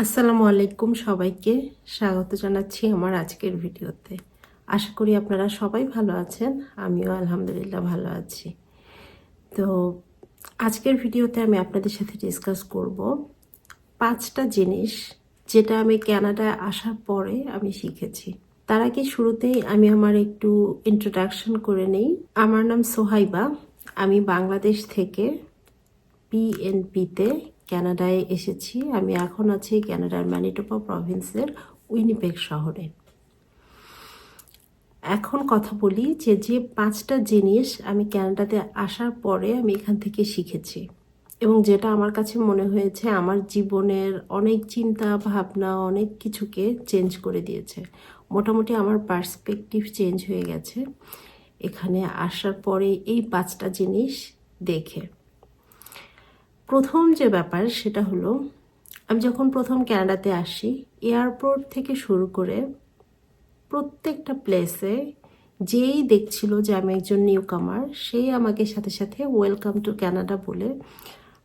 আসসালামু আলাইকুম, সবাইকে স্বাগত জানাচ্ছি আমার আজকের ভিডিওতে। আশা করি আপনারা সবাই ভালো আছেন, আমিও আলহামদুলিল্লাহ ভালো আছি। তো আজকের ভিডিওতে আমি আপনাদের সাথে ডিসকাস করব 5টা জিনিস যেটা আমি কানাডায় আসার পরে আমি শিখেছি। তার আগে শুরুতেই আমি আমার একটু ইন্ট্রোডাকশন করে নেই। আমার নাম সোহাইবা, আমি বাংলাদেশ থেকে পিএনপিতে কানাডায় এসেছি। আমি এখন আছি কানাডার ম্যানিটোবা প্রভিন্সের উইনিপেগ শহরে। এখন কথা বলি যে 5টা জিনিস আমি কানাডাতে আসার পরে আমি এখান থেকে শিখেছি এবং যেটা আমার কাছে মনে হয়েছে আমার জীবনের অনেক চিন্তা ভাবনা অনেক কিছুকে চেঞ্জ করে দিয়েছে। মোটামুটি আমার পার্সপেক্টিভ চেঞ্জ হয়ে গেছে এখানে আসার পরে এই 5টা জিনিস দেখে। প্রথম যে ব্যাপার সেটা হলো, আমি যখন প্রথম কানাডাতে আসি, এয়ারপোর্ট থেকে শুরু করে প্রত্যেকটা প্লেসে যেই দেখছিল যে আমি একজন নিউ কামার, সেই আমাকে সাথে সাথে ওয়েলকাম টু কানাডা বলে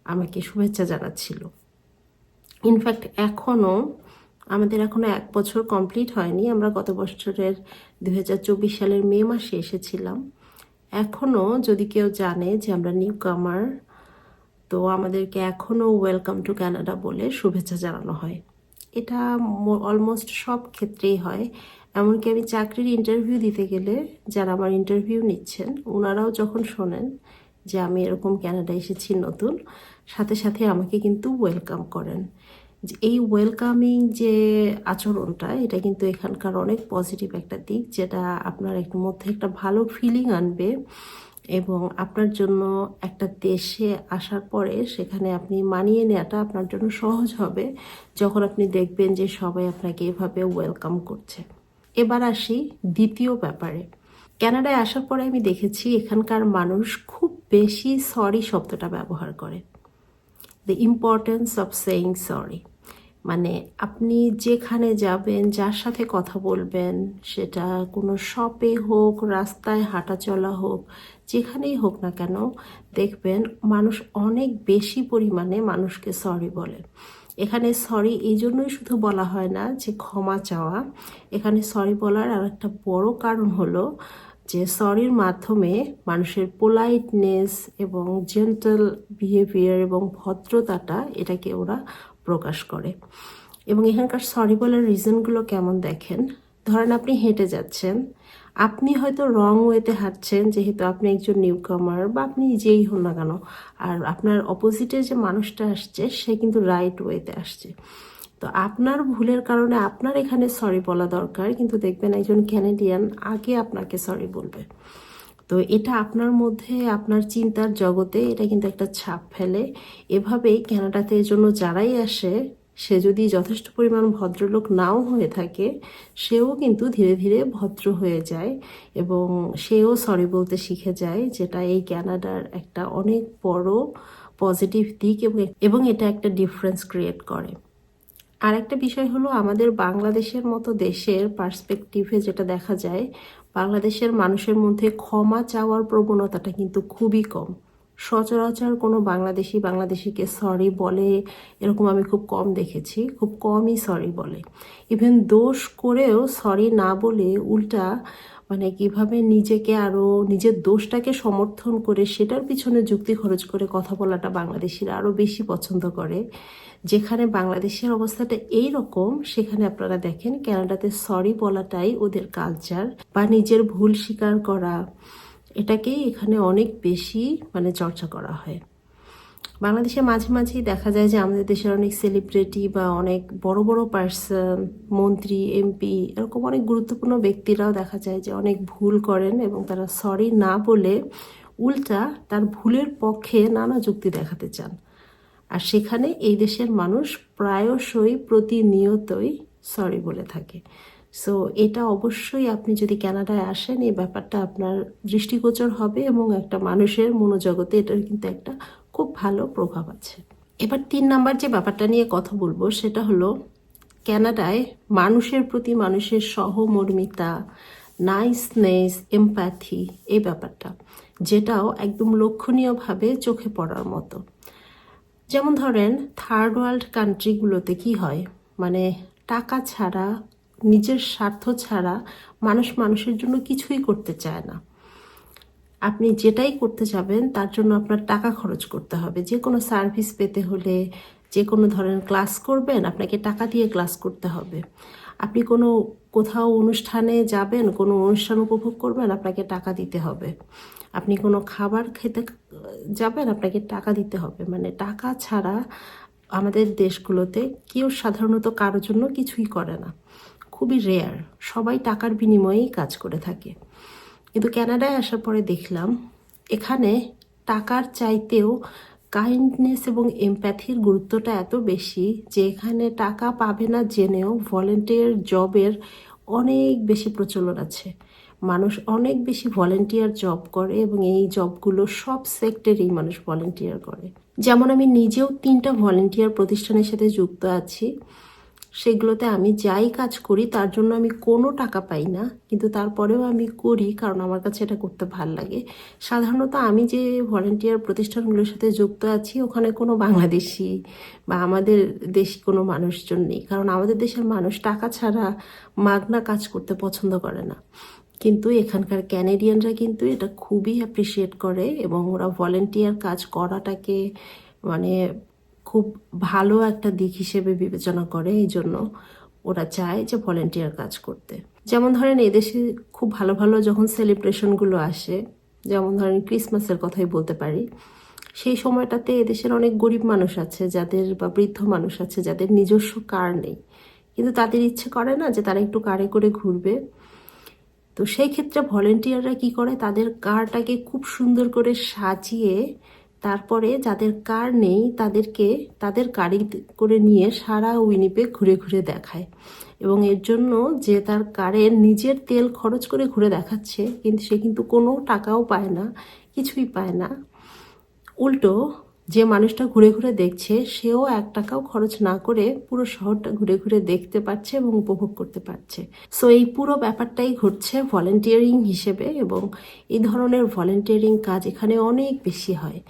আমাকে শুভেচ্ছা জানাচ্ছিল। ইনফ্যাক্ট আমাদের এখনও 1 বছর কমপ্লিট হয়নি, আমরা গত বছরের 2024 সালের মে মাসে এসেছিলাম। এখনও যদি কেউ জানে যে আমরা নিউ কামার, তো আমাদেরকে এখনও ওয়েলকাম টু কানাডা বলে শুভেচ্ছা জানানো হয়। এটা অলমোস্ট সব ক্ষেত্রেই হয়। এমনকি আমি চাকরির ইন্টারভিউ দিতে গেলে যারা আমার ইন্টারভিউ নিচ্ছেন ওনারাও যখন শোনেন যে আমি এরকম কানাডা এসেছি নতুন, সাথে সাথে আমাকে কিন্তু ওয়েলকাম করেন। এই ওয়েলকামিং যে আচরণটা, এটা কিন্তু এখানকার অনেক পজিটিভ একটা দিক, যেটা আপনার মধ্যে একটা ভালো ফিলিং আনবে এবং আপনার জন্য একটা দেশে আসার পরে সেখানে আপনি মানিয়ে নেওয়াটা আপনার জন্য সহজ হবে যখন আপনি দেখবেন যে সবাই আপনাকে এভাবে ওয়েলকাম করছে। এবার আসি দ্বিতীয় ব্যাপারে। কানাডায় আসার পরে আমি দেখেছি এখানকার মানুষ খুব বেশি সরি শব্দটা ব্যবহার করে। The importance of saying sorry, মানে আপনি যেখানে যাবেন, যার সাথে কথা বলবেন, সেটা কোনো শপে হোক, রাস্তায় হাঁটা চলা হোক, যেখানেই হোক না কেন, দেখবেন মানুষ অনেক বেশি পরিমাণে মানুষকে সরি বলে। এখানে সরি এই জন্যই শুধু বলা হয় না যে ক্ষমা চাওয়া, এখানে সরি বলার আর একটা বড় কারণ হলো যে সরির মাধ্যমে মানুষের পোলাইটনেস এবং জেন্টাল বিহেভিয়ার এবং ভদ্রতাটা এটাকে ওরা প্রকাশ করে। এবং এখানকার সরি বলার রিজনগুলো কেমন দেখেন। ধরেন আপনি হেঁটে যাচ্ছেন, আপনি হয়তো রং ওয়েতে হাঁটছেন যেহেতু আপনি একজন নিউ কামার বা আপনি যেই হন না কেন, আর আপনার অপোজিটে যে মানুষটা আসছে সে কিন্তু রাইট ওয়েতে আসছে। তো আপনার ভুলের কারণে আপনার এখানে সরি বলা দরকার, কিন্তু দেখবেন একজন ক্যানাডিয়ান আগে আপনাকে সরি বলবে। তো এটা আপনার মধ্যে আপনার চিন্তার জগতে এটা কিন্তু একটা ছাপ ফেলে। এভাবেই কানাডাতে এর জন্য যারাই আসে, সে যদি যথেষ্ট পরিমাণ ভদ্রলোক নাও হয়ে থাকে, সেও কিন্তু ধীরে ধীরে ভদ্র হয়ে যায় এবং সেও সরি বলতে শিখে যায়, যেটা এই কানাডার একটা অনেক বড় পজিটিভ দিক এবং এটা একটা ডিফারেন্স ক্রিয়েট করে। আর একটা বিষয় হলো, আমাদের বাংলাদেশের মতো দেশের পার্সপেক্টিভে যেটা দেখা যায়, বাংলাদেশের মানুষের মধ্যে ক্ষমা চাওয়ার প্রবণতাটা কিন্তু খুবই কম। সচরাচর কোনো বাংলাদেশিকে সরি বলে এরকম আমি খুব কম দেখেছি, খুব কমই সরি বলে। ইভেন দোষ করেও সরি না বলে উল্টা মানে কিভাবে নিজেকে আরও নিজের দোষটাকে সমর্থন করে সেটার পিছনে যুক্তি খরচ করে কথা বলাটা বাংলাদেশিরা আরও বেশি পছন্দ করে। যেখানে বাংলাদেশের অবস্থাটা এই রকম, সেখানে আপনারা দেখেন কানাডাতে সরি বলাটাই ওদের কালচার, বা নিজের ভুল স্বীকার করা, এটাকেই এখানে অনেক বেশি চর্চা করা হয়। বাংলাদেশে মাঝে মাঝেই দেখা যায় যে আমাদের দেশের অনেক সেলিব্রিটি বা অনেক বড় বড় পার্সন, মন্ত্রী, এমপি, এরকম অনেক গুরুত্বপূর্ণ ব্যক্তিরাও দেখা যায় যে অনেক ভুল করেন এবং তারা সরি না বলে উল্টা তার ভুলের পক্ষে নানা যুক্তি দেখাতে চান। আর সেখানে এই দেশের মানুষ প্রায়শই প্রতিনিয়তই সরি বলে থাকে। সো এটা অবশ্যই আপনি যদি কানাডায় আসেন, এই ব্যাপারটা আপনার দৃষ্টিগোচর হবে এবং একটা মানুষের মনোজগতে এটার কিন্তু একটা খুব ভালো প্রভাব আছে। এবার 3 নাম্বার যে ব্যাপারটা নিয়ে কথা বলবো সেটা হলো, কানাডায় মানুষের প্রতি মানুষের সহমর্মিতা, নাইসনেস, এমপ্যাথি, এই ব্যাপারটা যেটাও একদম লক্ষণীয়ভাবে চোখে পড়ার মতো। যেমন ধরেন থার্ড ওয়ার্ল্ড কান্ট্রিগুলোতে কি হয়, মানে টাকা ছাড়া, নিজের স্বার্থ ছাড়া মানুষ মানুষের জন্য কিছুই করতে চায় না। আপনি যেটাই করতে যাবেন তার জন্য আপনার টাকা খরচ করতে হবে। যে কোনো সার্ভিস পেতে হলে, যে কোনো ধরনের ক্লাস করবেন, আপনাকে টাকা দিয়ে ক্লাস করতে হবে। আপনি কোনো কোথাও অনুষ্ঠানে যাবেন, কোনো অনুষ্ঠান উপভোগ করবেন, আপনাকে টাকা দিতে হবে। আপনি কোনো খাবার খেতে যাবেন, আপনাকে টাকা দিতে হবে। মানে টাকা ছাড়া আমাদের দেশগুলোতে কেউ সাধারণত কারোর জন্য কিছুই করে না, খুবই রেয়ার। সবাই টাকার বিনিময়েই কাজ করে থাকে। কিন্তু কানাডায় আসার পরে দেখলাম এখানে টাকার চাইতেও কাইন্ডনেস এবং এমপ্যাথির গুরুত্বটা এত বেশি যে এখানে টাকা পাবে না জেনেও ভলেন্টিয়ার জবের অনেক বেশি প্রচলন আছে। মানুষ অনেক বেশি ভলেন্টিয়ার জব করে এবং এই জবগুলো সব সেক্টরেই মানুষ ভলেন্টিয়ার করে। যেমন আমি নিজেও 3টা ভলেন্টিয়ার প্রতিষ্ঠানের সাথে যুক্ত আছি। সেগুলোতে আমি যাই কাজ করি তার জন্য আমি কোনো টাকা পাই না, কিন্তু তারপরেও আমি করি কারণ আমার কাছে এটা করতে ভাল লাগে। সাধারণত আমি যে ভলেন্টিয়ার প্রতিষ্ঠানগুলোর সাথে যুক্ত আছি ওখানে কোনো বাংলাদেশি বা আমাদের দেশি কোনো মানুষজন নেই, কারণ আমাদের দেশের মানুষ টাকা ছাড়া মাগনা কাজ করতে পছন্দ করে না। কিন্তু এখানকার ক্যানেডিয়ানরা কিন্তু এটা খুবই অ্যাপ্রিসিয়েট করে এবং ওরা ভলেন্টিয়ার কাজ করাটাকে মানে খুব ভালো একটা দিক হিসেবে বিবেচনা করে। এই জন্য ওরা চায় যে ভলেন্টিয়ার কাজ করতে। যেমন ধরেন এদেশে খুব ভালো ভালো যখন সেলিব্রেশনগুলো আসে, যেমন ধরেন ক্রিসমাসের কথাই বলতে পারি, সেই সময়টাতে এদেশের অনেক গরিব মানুষ আছে যাদের, বা বৃদ্ধ মানুষ আছে যাদের নিজস্ব কার নেই, কিন্তু তাদের ইচ্ছে করে না যে তারা একটু কারে করে ঘুরবে। তো সেই ক্ষেত্রে ভলেন্টিয়াররা কি করে, তাদের কারটাকে খুব সুন্দর করে সাজিয়ে তারপরে যাদের কার নেই তাদেরকে তাদের গাড়ি করে নিয়ে সারা উইনিপেগ ঘুরে ঘুরে দেখায়। এবং এর জন্য যে তার কারের নিজের তেল খরচ করে ঘুরে দেখাচ্ছে, কিন্তু সে কিন্তু কোনো টাকাও পায় না, কিছুই পায় না। উল্টো যে মানুষটা ঘুরে ঘুরে দেখছে সেও 1 টাকাও খরচ না করে পুরো শহরটা ঘুরে ঘুরে দেখতে পাচ্ছে এবং উপভোগ করতে পারছে। সো এই পুরো ব্যাপারটাই ঘটছে ভলেন্টিয়ারিং হিসেবে, এবং এই ধরনের ভলেন্টিয়ারিং কাজ এখানে অনেক বেশি হয়।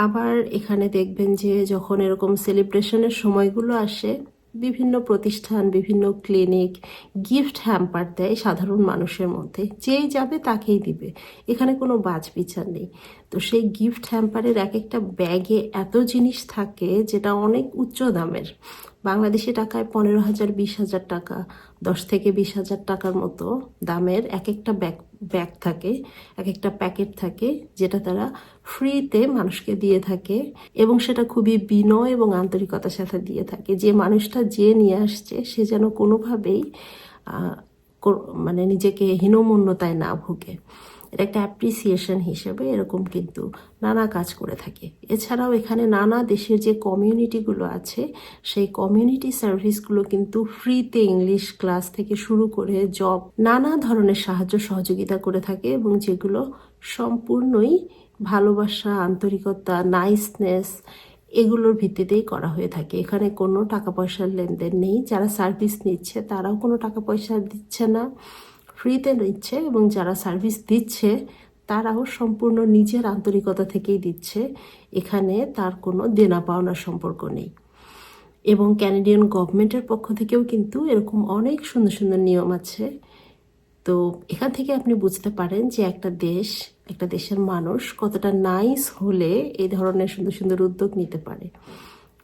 আবার এখানে দেখবেন যে যখন এরকম সেলিব্রেশনের সময়গুলো আসে, বিভিন্ন প্রতিষ্ঠান, বিভিন্ন ক্লিনিক গিফট হ্যাম্পার দেয় সাধারণ মানুষের মধ্যে, যেই যাবে তাকেই দিবে, এখানে কোনো বাছবিচার নেই। তো সেই গিফট হ্যাম্পারের এক একটা ব্যাগে এত জিনিস থাকে যেটা অনেক উচ্চ দামের। বাংলাদেশি টাকায় 15,000 20,000 টাকা, 10 থেকে 20,000 টাকার মতো দামের এক একটা ব্যাগ থাকে, এক একটা প্যাকেট থাকে, যেটা তারা ফ্রিতে মানুষকে দিয়ে থাকে এবং সেটা খুবই বিনয় এবং আন্তরিকতার সাথে দিয়ে থাকে। যে মানুষটা যে নিয়ে আসছে সে যেন কোনোভাবেই মানে নিজেকে হীনমন্যতায় না ভোগে। এটা একটা অ্যাপ্রিসিয়েশন হিসেবে এরকম কিন্তু নানা কাজ করে থাকে। এছাড়াও এখানে নানা দেশের যে কমিউনিটিগুলো আছে সেই কমিউনিটি সার্ভিসগুলো কিন্তু ফ্রিতে ইংলিশ ক্লাস থেকে শুরু করে জব, নানা ধরনের সাহায্য সহযোগিতা করে থাকে, এবং যেগুলো সম্পূর্ণই ভালোবাসা, আন্তরিকতা, নাইসনেস এগুলোর ভিত্তিতেই করা হয়ে থাকে। এখানে কোনো টাকা পয়সার লেনদেন নেই। যারা সার্ভিস নিচ্ছে তারাও কোনো টাকা পয়সা দিচ্ছে না, ফ্রিতে নিচ্ছে, এবং যারা সার্ভিস দিচ্ছে তারাও সম্পূর্ণ নিজের আন্তরিকতা থেকেই দিচ্ছে। এখানে তার কোনো দেনা পাওনার সম্পর্ক নেই। এবং ক্যানাডিয়ান গভর্নমেন্টের পক্ষ থেকেও কিন্তু এরকম অনেক সুন্দর সুন্দর নিয়ম আছে। তো এখান থেকে আপনি বুঝতে পারেন যে একটা দেশের মানুষ কতটা নাইস হলে এই ধরনের সুন্দর সুন্দর উদ্যোগ নিতে পারে।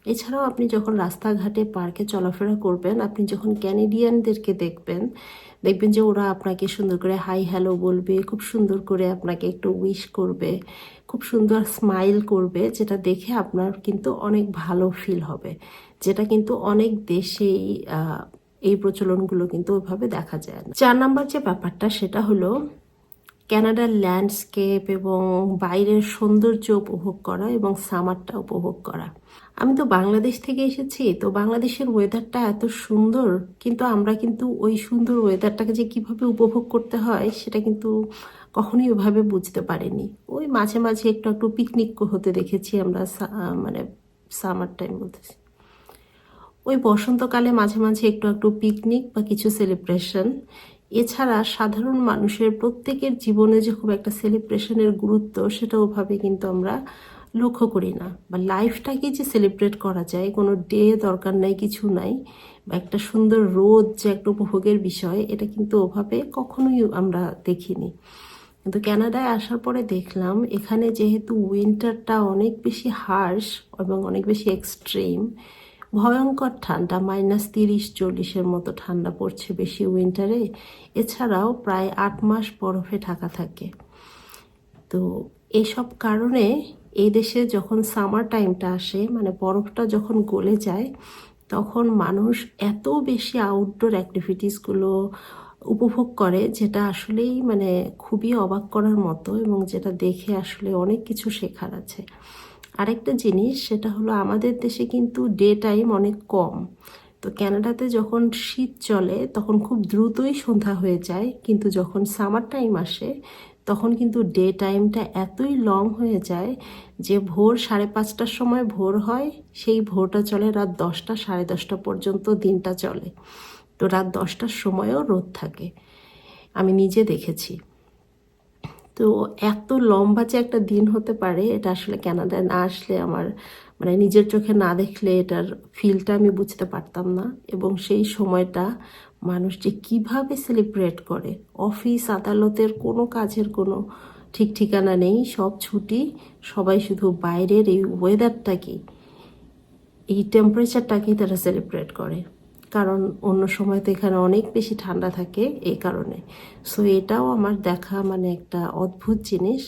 এছাড়াও আপনি যখন রাস্তাঘাটে পার্কে চলাফেরা করবেন, আপনি যখন ক্যানেডিয়ানদেরকে দেখবেন যে ওরা আপনাকে সুন্দর করে হাই হ্যালো বলবে, খুব সুন্দর করে আপনাকে একটু উইশ করবে, খুব সুন্দর স্মাইল করবে, যেটা দেখে আপনার কিন্তু অনেক ভালো ফিল হবে, যেটা কিন্তু অনেক দেশেই এই প্রচলনগুলো কিন্তু ওইভাবে দেখা যায় না। 4 নাম্বার যে ব্যাপারটা সেটা হলো কানাডার ল্যান্ডস্কেপ এবং বাইরের সৌন্দর্য উপভোগ করা এবং সামারটা উপভোগ করা। আমি তো বাংলাদেশ থেকে এসেছি, তো বাংলাদেশের ওয়েদারটা এত সুন্দর, কিন্তু আমরা কিন্তু ওই সুন্দর ওয়েদারটাকে যে কিভাবে উপভোগ করতে হয় সেটা কিন্তু কখনোই ওইভাবে বুঝতে পারিনি। ওই মাঝে মাঝে একটু একটু পিকনিক হতে দেখেছি আমরা, মানে সামার টাইম বলতেছি, ওই বসন্তকালে মাঝে মাঝে একটু একটু পিকনিক বা কিছু সেলিব্রেশন। এছাড়া সাধারণ মানুষের প্রত্যেকের জীবনে যে খুব একটা সেলিব্রেশনের গুরুত্ব সেটা ওভাবে কিন্তু আমরা লক্ষ্য করি না, বা লাইফটাকে যে সেলিব্রেট করা যায়, কোনো ডে দরকার নাই, কিছু নাই, বা একটা সুন্দর রোদ যে একটা উপভোগের বিষয়, এটা কিন্তু ওভাবে কখনোই আমরা দেখিনি। কিন্তু কানাডায় আসার পরে দেখলাম এখানে যেহেতু উইন্টারটা অনেক বেশি হার্শ এবং অনেক বেশি এক্সট্রিম, ভয়ঙ্কর ঠান্ডা, -30-40-এর মতো ঠান্ডা পড়ছে বেশি উইন্টারে। এছাড়াও প্রায় 8 মাস বরফে ঢাকা থাকে। তো এইসব কারণে এই দেশে যখন সামার টাইমটা আসে, মানে বরফটা যখন গলে যায়, তখন মানুষ এত বেশি আউটডোর অ্যাক্টিভিটিসগুলো উপভোগ করে, যেটা আসলেই মানে খুবই অবাক করার মতো, এবং যেটা দেখে আসলে অনেক কিছু শেখার আছে। আরেকটা জিনিস, সেটা হলো আমাদের দেশে কিন্তু ডে টাইম অনেক কম। তো কানাডাতে যখন শীত চলে তখন খুব দ্রুতই সন্ধ্যা হয়ে যায়, কিন্তু যখন সামার টাইম আসে তখন কিন্তু ডে টাইমটা এতই লং হয়ে যায় যে ভোর 5:30টার সময় ভোর হয়, সেই ভোরটা চলে রাত 10টা, 10:30 পর্যন্ত দিনটা চলে। তো রাত 10টার সময়ও রোদ থাকে, আমি নিজে দেখেছি। তো এত লম্বা যে একটা দিন হতে পারে, এটা আসলে কানাডায় না আসলে আমার মানে নিজের চোখে না দেখলে এটার ফিলটা আমি বুঝতে পারতাম না। এবং সেই সময়টা মানুষ যে কিভাবে সেলিব্রেট করে, অফিস আদালতের কোনো কাজের কোনো ঠিক ঠিকানা নেই, সব ছুটি, সবাই শুধু বাইরের এই ওয়েদারটাকেই, এই টেম্পারেচারটাকেই তারা সেলিব্রেট করে। কারণ অন্য সময় তো এখানে অনেক বেশি ঠান্ডা থাকে এই কারণে। সো এটাও আমার দেখা মানে একটা অদ্ভুত জিনিস।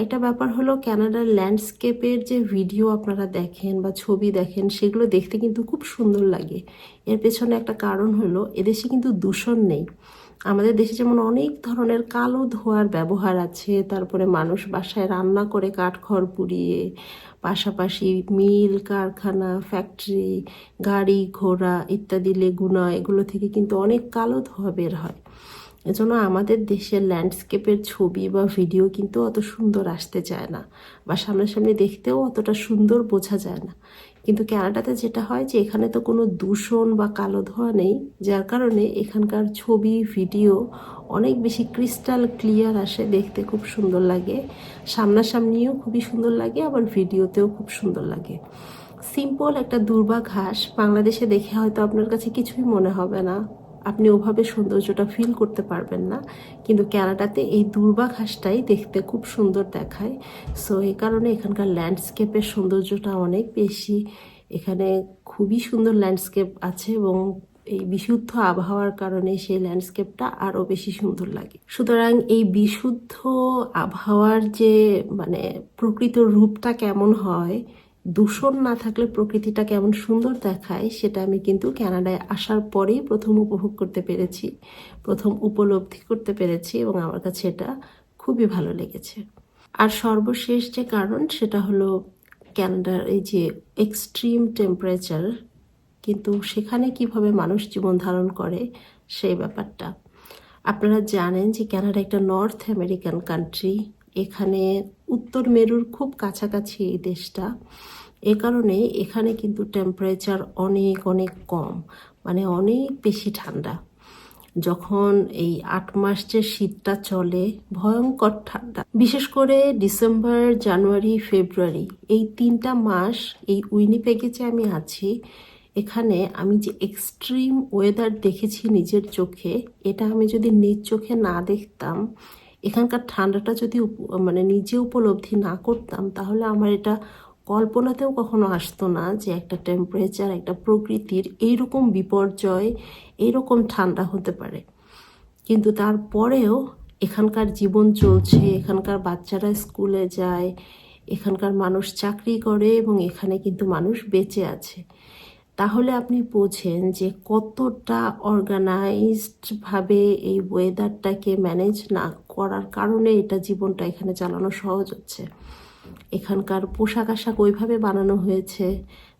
একটা ব্যাপার হলো, কানাডার ল্যান্ডস্কেপের যে ভিডিও আপনারা দেখেন বা ছবি দেখেন, সেগুলো দেখতে কিন্তু খুব সুন্দর লাগে। এর পেছনে একটা কারণ হলো, এদেশে কিন্তু দূষণ নেই। আমাদের দেশে যেমন অনেক ধরনের কালো ধোঁয়ার ব্যবহার আছে, তারপরে মানুষ বাসায় রান্না করে কাঠখড় পুড়িয়ে, পাশাপাশি মিল, কারখানা, ফ্যাক্টরি, গাড়ি ঘোড়া ইত্যাদি লেগুনা, এগুলো থেকে কিন্তু অনেক কালো ধোঁয়া বের হয়। এজন্য আমাদের দেশের ল্যান্ডস্কেপের ছবি বা ভিডিও কিন্তু অত সুন্দর আসতে চায় না, বা সামনাসামনি দেখতেও অতটা সুন্দর বোঝা যায় না। কিন্তু কানাডাতে যেটা হয় যে এখানে তো কোনো দূষণ বা কালো ধোঁয়া নেই, যার কারণে এখানকার ছবি ভিডিও অনেক বেশি ক্রিস্টাল ক্লিয়ার আসে, দেখতে খুব সুন্দর লাগে, সামনাসামনিও খুবই সুন্দর লাগে, আবার ভিডিওতেও খুব সুন্দর লাগে। সিম্পল একটা দুর্বা ঘাস বাংলাদেশে দেখে হয়তো আপনার কাছে কিছুই মনে হবে না, আপনি ওভাবে সৌন্দর্যটা ফিল করতে পারবেন না, কিন্তু কানাডাতে এই দুর্বা ঘাসটাই দেখতে খুব সুন্দর দেখায়। সো এই কারণে এখানকার ল্যান্ডস্কেপের সৌন্দর্যটা অনেক বেশি। এখানে খুবই সুন্দর ল্যান্ডস্কেপ আছে, এবং এই বিশুদ্ধ আবহাওয়ার কারণে সেই ল্যান্ডস্কেপটা আরও বেশি সুন্দর লাগে। সুতরাং এই বিশুদ্ধ আবহাওয়ার যে মানে প্রকৃত রূপটা কেমন হয়, দূষণ না থাকলে প্রকৃতিটা কেমন সুন্দর দেখায়, সেটা আমি কিন্তু কানাডায় আসার পরেই প্রথম উপভোগ করতে পেরেছি, প্রথম উপলব্ধি করতে পেরেছি, এবং আমার কাছে এটা খুবই ভালো লেগেছে। আর সর্বশেষ যে কারণ, সেটা হলো কানাডার এই যে এক্সট্রিম টেম্পারেচার, কিন্তু সেখানে কিভাবে মানুষ জীবন ধারণ করে সেই ব্যাপারটা। আপনারা জানেন যে কানাডা একটা নর্থ আমেরিকান কান্ট্রি, এখানে উত্তর মেরুর খুব কাছাকাছি এই দেশটা। এ কারণে এখানে কিন্তু টেম্পারেচার অনেক অনেক কম, মানে অনেক বেশি ঠান্ডা। যখন এই 8 মাস যে শীতটা চলে, ভয়ঙ্কর ঠান্ডা, বিশেষ করে ডিসেম্বর, জানুয়ারি, ফেব্রুয়ারি, এই 3টা মাস এই উইনিপেগে যে আমি আছি, এখানে আমি যে এক্সট্রিম ওয়েদার দেখেছি নিজের চোখে, এটা আমি যদি নিজ চোখে না দেখতাম, এখানকার ঠান্ডাটা যদি মানে নিজে উপলব্ধি না করতাম, তাহলে আমার এটা কল্পনাতেও কখনো আসতো না যে একটা টেম্পারেচার, একটা প্রকৃতির এইরকম বিপর্যয়, এইরকম ঠান্ডা হতে পারে। কিন্তু তারপরেও এখানকার জীবন চলছে, এখানকার বাচ্চারা স্কুলে যায়, এখানকার মানুষ চাকরি করে, এবং এখানে কিন্তু মানুষ বেঁচে আছে। তাহলে আপনি বোঝেন যে কতটা অর্গানাইজডভাবে এই ওয়েদারটাকে ম্যানেজ না করার কারণে এটা জীবনটা এখানে চালানো সহজ হচ্ছে। এখানকার পোশাক আশাক ওইভাবে বানানো হয়েছে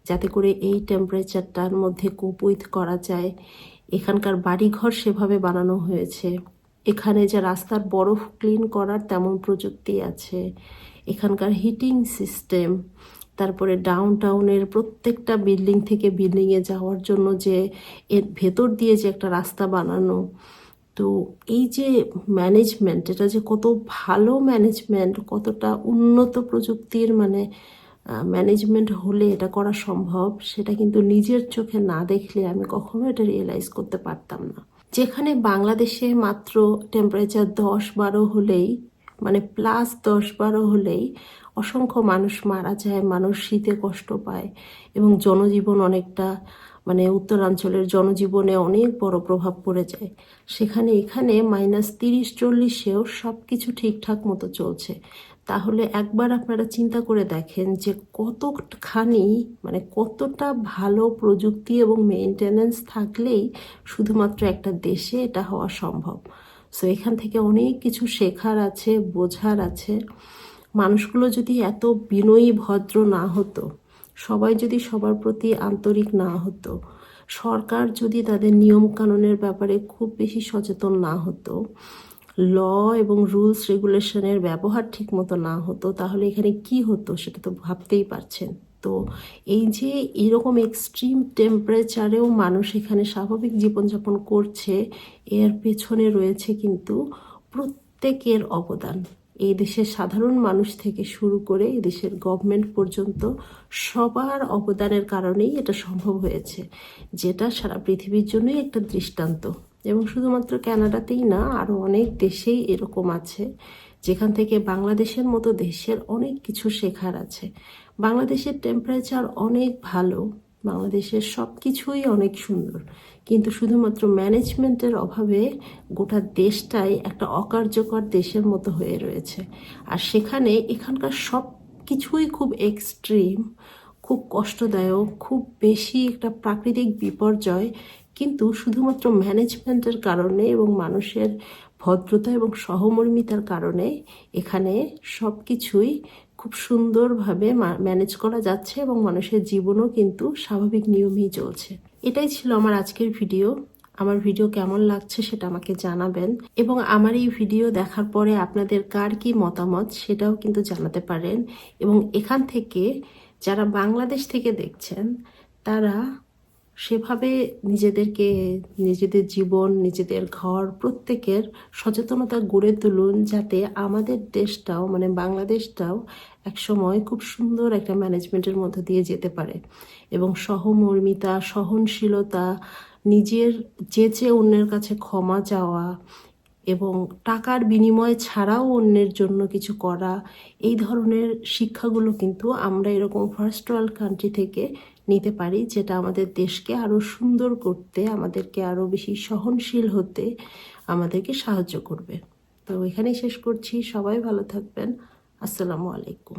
যাতে করে এই টেম্পারেচারটার মধ্যে কোপ উইথ করা যায়। এখানকার বাড়িঘর সেভাবে বানানো হয়েছে। এখানে যে রাস্তার বরফ ক্লিন করার তেমন প্রযুক্তি আছে। এখানকার হিটিং সিস্টেম, তারপরে ডাউন টাউনের প্রত্যেকটা বিল্ডিং থেকে বিল্ডিংয়ে যাওয়ার জন্য যে এর ভেতর দিয়ে যে একটা রাস্তা বানানো, তো এই যে ম্যানেজমেন্ট, এটা যে কত ভালো ম্যানেজমেন্ট, কতটা উন্নত প্রযুক্তির মানে ম্যানেজমেন্ট হলে এটা করা সম্ভব, সেটা কিন্তু নিজের চোখে না দেখলে আমি কখনো এটা রিয়েলাইজ করতে পারতাম না। যেখানে বাংলাদেশে মাত্র টেম্পারেচার 10-12 হলেই, মানে +10-12 হলেই অসংখ্য মানুষ মারা যায়, মানুষ শীতে কষ্ট পায় এবং জনজীবন অনেকটা, মানে উত্তরাঞ্চলের জনজীবনে অনেক বড় প্রভাব পড়ে যায়, সেখানে এখানে -30-40-এও সব কিছু ঠিকঠাক মতো চলছে। তাহলে একবার আপনারা চিন্তা করে দেখেন যে কতখানি, মানে কতটা ভালো প্রযুক্তি এবং মেনটেনেন্স থাকলেই শুধুমাত্র একটা দেশে এটা হওয়া সম্ভব। সো এখান থেকে অনেক কিছু শেখার আছে, বোঝার আছে। মানুষগুলো যদি এত বিনয়ী ভদ্র না হতো, সবাই যদি সবার প্রতি আন্তরিক না হতো, সরকার যদি তাদের নিয়ম কানুনের ব্যাপারে খুব বেশি সচেতন না হতো, ল এবং রুলস রেগুলেশনের ব্যবহার ঠিক মতো না হতো, তাহলে এখানে কি হতো সেটা তো ভাবতেই পারছেন। তো এই যে এরকম এক্সট্রিম টেম্পারেচারেও মানুষ এখানে স্বাভাবিক জীবনযাপন করছে, এর পেছনে রয়েছে কিন্তু প্রত্যেকের অবদান। এই দেশের সাধারণ মানুষ থেকে শুরু করে এই দেশের গভর্নমেন্ট পর্যন্ত সবার অবদানের কারণেই এটা সম্ভব হয়েছে, যেটা সারা পৃথিবীর জন্যই একটা দৃষ্টান্ত। এবং শুধুমাত্র কানাডাতেই না, আরও অনেক দেশেই এরকম আছে, যেখান থেকে বাংলাদেশের মতো দেশের অনেক কিছু শেখার আছে। বাংলাদেশের টেম্পারেচার অনেক ভালো, বাংলাদেশের সব কিছুই অনেক সুন্দর, কিন্তু শুধুমাত্র ম্যানেজমেন্টের অভাবে গোটা দেশটাই একটা অকার্যকর দেশের মতো হয়ে রয়েছে। আর সেখানে এখানকার সব কিছুই খুব এক্সট্রিম, খুব কষ্টদায়ক, খুব বেশি একটা প্রাকৃতিক বিপর্যয়, কিন্তু শুধুমাত্র ম্যানেজমেন্টের কারণে এবং মানুষের ভদ্রতা এবং সহমর্মিতার কারণে এখানে সব কিছুই খুব সুন্দরভাবে ম্যানেজ করা যাচ্ছে এবং মানুষের জীবনও কিন্তু স্বাভাবিক নিয়মেই চলছে। এটাই ছিল আমার আজকের ভিডিও। আমার ভিডিও কেমন লাগছে সেটা আমাকে জানাবেন, এবং আমার এই ভিডিও দেখার পরে আপনাদের কার কি মতামত সেটাও কিন্তু জানাতে পারেন। এবং এখান থেকে যারা বাংলাদেশ থেকে দেখছেন তারা সেভাবে নিজেদেরকে, নিজেদের জীবন, নিজেদের ঘর, প্রত্যেকের সচেতনতা গড়ে তুলুন, যাতে আমাদের দেশটাও, মানে বাংলাদেশটাও একসময় খুব সুন্দর একটা ম্যানেজমেন্টের মধ্যে দিয়ে যেতে পারে। এবং সহমর্মিতা, সহনশীলতা, নিজের চেয়ে অন্যের কাছে ক্ষমা চাওয়া এবং টাকার বিনিময় ছাড়াও অন্যের জন্য কিছু করা, এই ধরনের শিক্ষাগুলো কিন্তু আমরা এরকম ফার্স্ট ওয়ার্ল্ড কান্ট্রি থেকে নিতে পারি, যেটা আমাদের দেশকে আরও সুন্দর করতে, আমাদেরকে আরও বেশি সহনশীল হতে আমাদেরকে সাহায্য করবে। তো এখানেই শেষ করছি। সবাই ভালো থাকবেন। আসসালামু আলাইকুম।